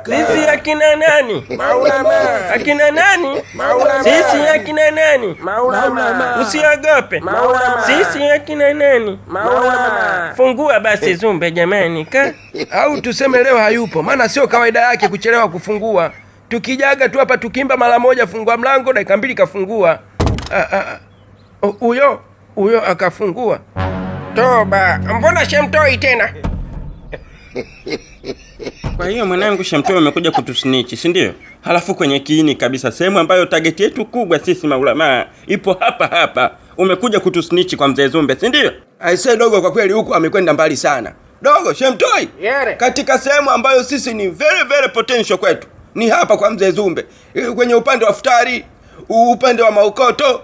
Sisi akina nani? Maulama. Akina nani? Maulama. Sisi akina nani? Maulama. Usiogope. Maulama. Sisi akina nani? Maulama. Fungua basi Zumbe jamani ka. Au tuseme leo hayupo, maana sio kawaida yake kuchelewa kufungua. Tukijaga tu hapa tukimba mara moja, fungua mlango, dakika 2 kafungua. Huyo akafungua. Toba, mbona Shemtoi tena? Kwa hiyo mwanangu Shemtoi amekuja kutusnitch, si ndio? Halafu kwenye kiini kabisa, sehemu ambayo target yetu kubwa sisi maulama ipo hapa. Umekuja kutusnitch kwa mzee Zumbe, si ndio? Aisee dogo, kwa kweli huko amekwenda mbali sana. Dogo Shemtoi. Yere. Katika sehemu ambayo sisi ni very potential kwetu ni hapa kwa mzee Zumbe. Kwenye upande wa futari, upande wa maukoto,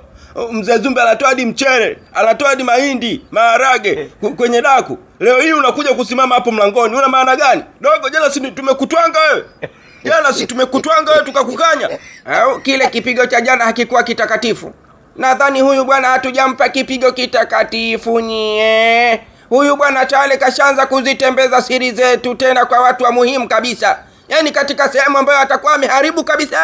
mzee Zumbe anatoa hadi mchere, anatoa hadi mahindi, maharage kwenye daku. Leo hii unakuja kusimama hapo mlangoni. Una maana gani? Dogo, jana si tumekutwanga wewe? Jana si tumekutwanga wewe tukakukanya? Au kile kipigo cha jana hakikuwa kitakatifu? Nadhani huyu bwana hatujampa kipigo kitakatifu nyie. Huyu bwana Chale kashaanza kuzitembeza siri zetu tena kwa watu wa muhimu kabisa. Yaani katika sehemu ambayo atakuwa ameharibu kabisa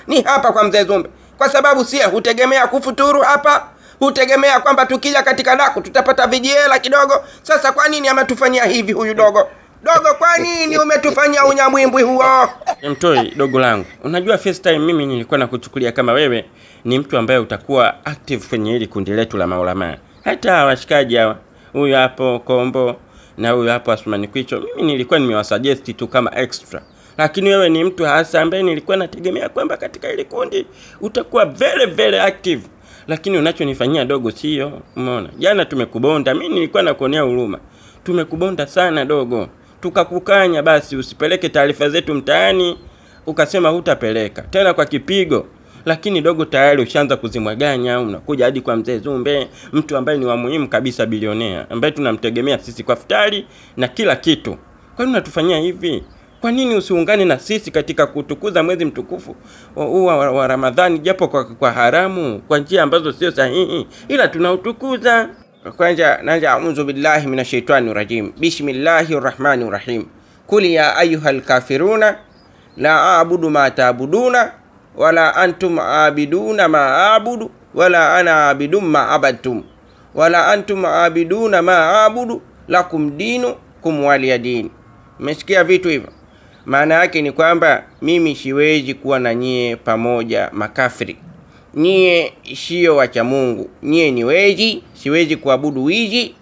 ni hapa kwa mzee Zumbe. Kwa sababu sie hutegemea kufuturu hapa, hutegemea kwamba tukija katika daku tutapata vijiela kidogo. Sasa kwa nini ametufanyia hivi huyu dogo? Dogo, kwa nini umetufanyia unyamwimbwi huo? Mtoi dogo langu, unajua first time mimi nilikuwa nakuchukulia kama wewe ni mtu ambaye utakuwa active kwenye hili kundi letu la maulama. Hata washikaji hawa, huyu hapo Kombo na huyu hapo Asmani Kwicho, mimi nilikuwa nimewasuggest tu kama extra. Lakini wewe ni mtu hasa ambaye nilikuwa nategemea kwamba katika ile kundi utakuwa very active. Lakini unachonifanyia dogo sio, umeona? Jana tumekubonda, mimi nilikuwa nakuonea huruma. Tumekubonda sana dogo. Tukakukanya basi usipeleke taarifa zetu mtaani, ukasema hutapeleka. Tena kwa kipigo. Lakini dogo tayari ushaanza kuzimwaganya, unakuja hadi kwa mzee Zumbe, mtu ambaye ni wa muhimu kabisa, bilionea, ambaye tunamtegemea sisi kwa futari na kila kitu. Kwa nini unatufanyia hivi? Kwa nini usiungane na sisi katika kutukuza mwezi mtukufu wa Ramadhani, japo kwa haramu, kwa njia ambazo sio sahihi, ila tunautukuza? Kwanza naanza a'udhu billahi minash shaitani rajim. Bismillahir rahmanir rahim. Kul ya ayyuhal kafiruna la a'budu ma ta'buduna wala antum a'biduna ma a'budu wala ana a'budu ma abadtum wala antum a'biduna ma a'budu lakum dinukum waliya din. Mmesikia vitu hivyo? Maana yake ni kwamba mimi siwezi kuwa na nyie pamoja makafiri. Nyie sio wacha Mungu. Nyie ni wezi, siwezi kuabudu wizi.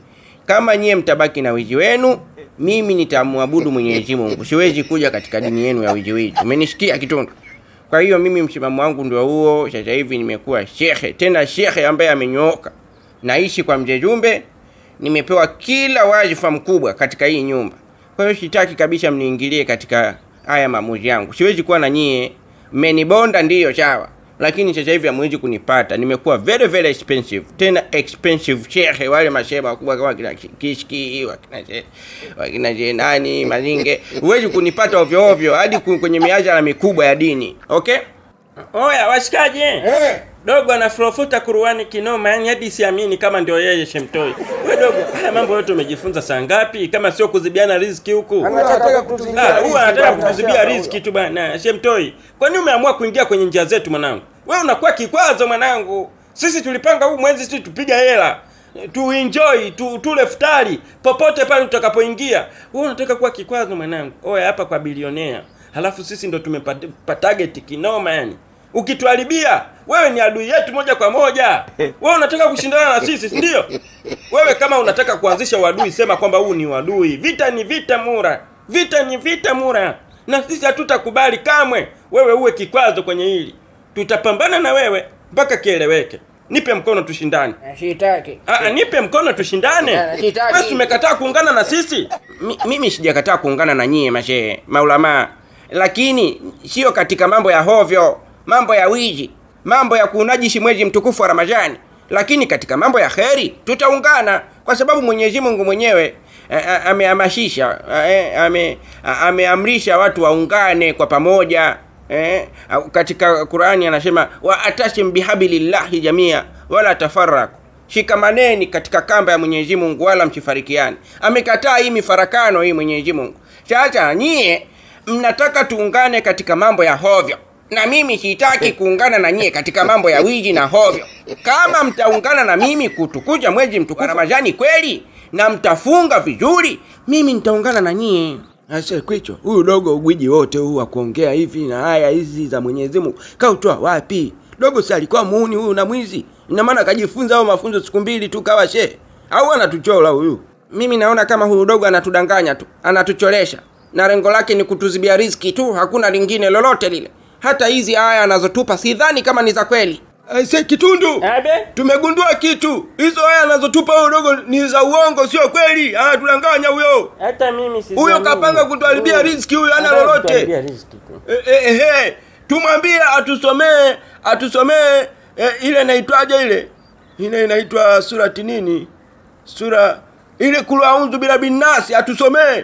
Kama nyie mtabaki na wizi wenu, mimi nitamwabudu Mwenyezi Mungu. Siwezi kuja katika dini yenu ya wizi. Umenishikia kitundu? Kwa hiyo mimi msimamo wangu ndio huo. Sasa hivi nimekuwa shekhe, tena shekhe ambaye amenyooka. Naishi kwa mzee Zumbe, nimepewa kila wajifa mkubwa katika hii nyumba. Kwa hiyo sitaki kabisa mniingilie katika haya maamuzi yangu. Siwezi kuwa na nyie. Mmenibonda ndiyo sawa, lakini sasa hivi hamwezi kunipata. Nimekuwa very expensive. Tena expensive shehe, wale masheba wakubwa kama kina Kishki, wakina Jenani, Mazinge. Huwezi kunipata ovyo hadi kwenye miajala mikubwa ya dini. Okay? Oya washikaji. Dogo anafurufuta Qur'ani kinoma, yani hadi siamini kama ndio yeye Shemtoi. Wewe dogo, haya mambo yote umejifunza saa ngapi kama sio kuzibiana riziki huku? Anataka kutuzibia riziki tu bana. Shemtoi, kwa nini umeamua kuingia kwenye njia zetu mwanangu? Wewe unakuwa kikwazo mwanangu. Sisi tulipanga huu mwezi sisi tupiga hela, tu enjoy, tule futari popote pale utakapoingia. Wewe unataka kuwa kikwazo mwanangu. Oya hapa kwa bilionea. Halafu sisi ndo tumepata target kinoma yani. Ukituharibia, wewe ni adui yetu moja kwa moja. Wewe unataka kushindana na sisi, ndio? Wewe kama unataka kuanzisha uadui, sema kwamba huu ni uadui. Vita ni vita mura. Vita ni vita mura. Na sisi hatutakubali kamwe wewe uwe kikwazo kwenye hili. Tutapambana na wewe mpaka kieleweke. Nipe mkono tushindane. Sitaki. Nipe mkono tushindane. Wewe umekataa kuungana na sisi? Mimi sijakataa kuungana na nyie mashehe, maulama. Lakini sio katika mambo ya hovyo, mambo ya wizi, mambo ya kuunajishi mwezi mtukufu wa Ramadhani. Lakini katika mambo ya kheri tutaungana, kwa sababu Mwenyezi Mungu mwenyewe amehamasisha, ameamrisha watu waungane kwa pamoja. Katika Qur'ani anasema wa atasim bihablillahi jamia wala tafarraku. Shikamaneni katika kamba ya Mwenyezi Mungu wala msifarikiane. Amekataa hii mifarakano hii Mwenyezi Mungu. Sasa nyie mnataka tuungane katika mambo ya hovyo, na mimi sitaki kuungana na nyie katika mambo ya wiji na hovyo. Kama mtaungana na mimi kutukuja mwezi mtukufu wa Ramadhani kweli na mtafunga vizuri, mimi nitaungana na nyie. Ase Kwicho, huyu dogo gwiji wote huu wa kuongea hivi na haya hizi za Mwenyezi Mungu kautoa wapi? Dogo si alikuwa muuni huyu na mwizi? Ina maana kajifunza hao mafunzo siku mbili tu kawa shehe? Au anatuchola huyu? Mimi naona kama huyu dogo anatudanganya tu, anatucholesha, na lengo lake ni kutuzibia riziki tu, hakuna lingine lolote lile. Hata hizi aya anazotupa sidhani kama ni za kweli. Ase Kitundu, tumegundua kitu. Hizo aya anazotupa huyo dogo ni za uongo, sio kweli. Tudanganya huyo. Hata mimi si huyo kapanga kutuharibia riziki huyo, ana lolote. Tumwambie atusomee ile inaitwaje ile? Ile inaitwa surati nini? Sura ile kul a'udhu birabbin-nas, atusomee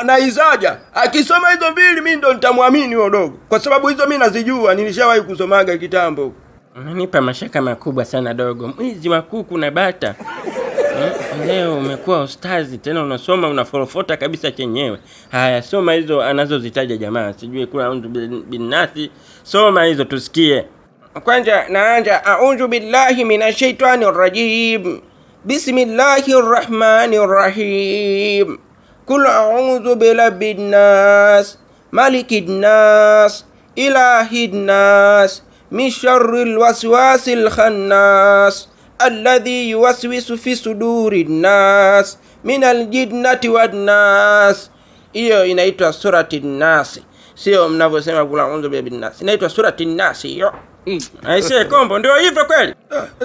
na izaja. Akisoma hizo mbili mimi ndo nitamwamini huyo dogo, kwa sababu hizo mimi nazijua, nilishawahi kusomaga kitambo. Unanipa mashaka makubwa sana dogo. Mwizi wa kuku na bata. Leo umekuwa ustazi tena unasoma unaforofota kabisa chenyewe. Haya, soma hizo anazozitaja jamaa. Sijui kula a'udhu bin-nasi. Soma hizo tusikie. Kwanza naanza a'udhu billahi minashaitanir rajim. Bismillahir rahmanir rahim. Kul a'udhu birabbin nas, malikin nas, ilahin nas, min sharril waswasil khannas, alladhi yuwaswisu fi sudurin nas, minal jinnati wan nas. Hiyo inaitwa surati Nas. Sio mnavyosema kula a'udhu birabbin nas. Inaitwa surati Nas hiyo. Aisee Kombo, ndio hivyo kweli?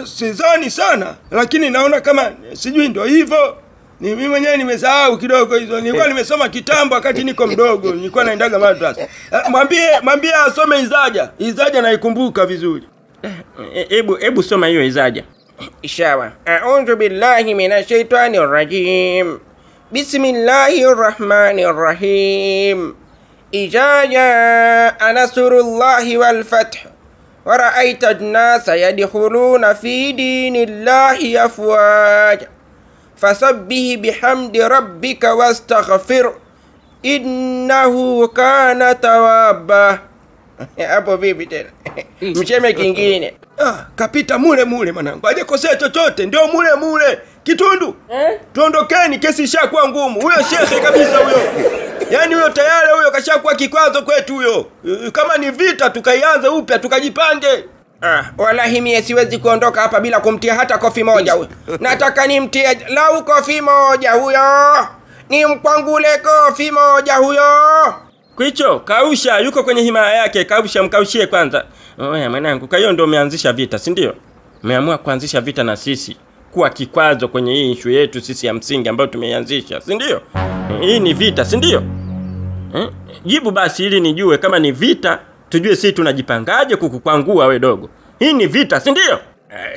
Sidhani sana, lakini naona kama sijui ndio hivyo. Ni mimi mwenyewe nimesahau kidogo hizo. Nilikuwa nimesoma kitambo wakati niko mdogo, nilikuwa naendaga madrasa. Mwambie asome izaja. Izaja naikumbuka vizuri. Hebu soma hiyo izaja. Ishawa. A'udhu billahi minashaitanir rajim. Bismillahir rahmanir rahim. Idha jaa nasrullahi wal fath wa ra'aita an-nasa yadkhuluna fi dinillahi afwaja fasabbih bihamdi rabbika wastaghfir innahu kana tawwaba. Hapo vipi tena? Mcheme kingine. Kapita mule mwanangu. Hajakosea chochote, ndio mule. Kitundu. Tuondokeni, kesi ishakuwa ngumu. Huyo shekhe kabisa huyo. Yaani huyo tayari huyo kashakuwa kikwazo kwetu huyo. Kama ni vita tukaianze upya, tukajipange. Wallahi mimi siwezi kuondoka hapa bila kumtia hata kofi moja huyo. Nataka nimtie lau kofi moja huyo. Nimkwangule kofi moja huyo. Kwicho, kausha, yuko kwenye himaya yake, kausha, mkaushie kwanza. Oya mwanangu, kwa hiyo ndio umeanzisha vita, si ndio? Umeamua kuanzisha vita na sisi, kuwa kikwazo kwenye hii issue yetu sisi ya msingi ambayo tumeianzisha, si ndio? Hii ni vita, si ndio? Jibu basi ili nijue kama ni vita, tujue sisi tunajipangaje kukukwangua we dogo. Hii ni vita, si ndio?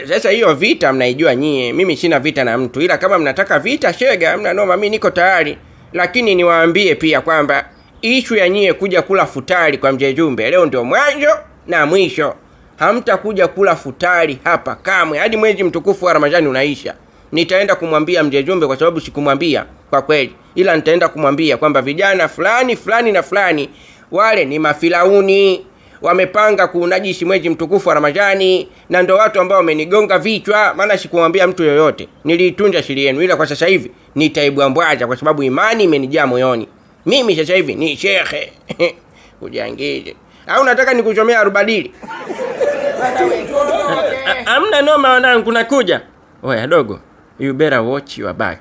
Sasa hiyo vita mnaijua nyie, mimi sina vita na mtu, ila kama mnataka vita shega, mna noma, mimi niko tayari. Lakini niwaambie pia kwamba issue ya nyie kuja kula futari kwa Mzee Jumbe leo ndio mwanzo na mwisho. Hamtakuja kula futari hapa kamwe hadi mwezi mtukufu wa Ramadhani unaisha. Nitaenda kumwambia Mzee Jumbe, kwa sababu sikumwambia kwa kweli, ila nitaenda kumwambia kwamba vijana fulani na fulani wale ni mafilauni, wamepanga kuunajishi mwezi mtukufu wa Ramadhani, na ndio watu ambao wamenigonga vichwa. Maana sikumwambia mtu yoyote, niliitunja siri yenu, ila kwa sasa hivi nitaibwambwaza kwa sababu imani imenijaa moyoni. Mimi sasa hivi ni shekhe. Ujangize. Au nataka nikuchomea rubadili? Amna noma wanangu, nakuja. Oya dogo, you better watch your back.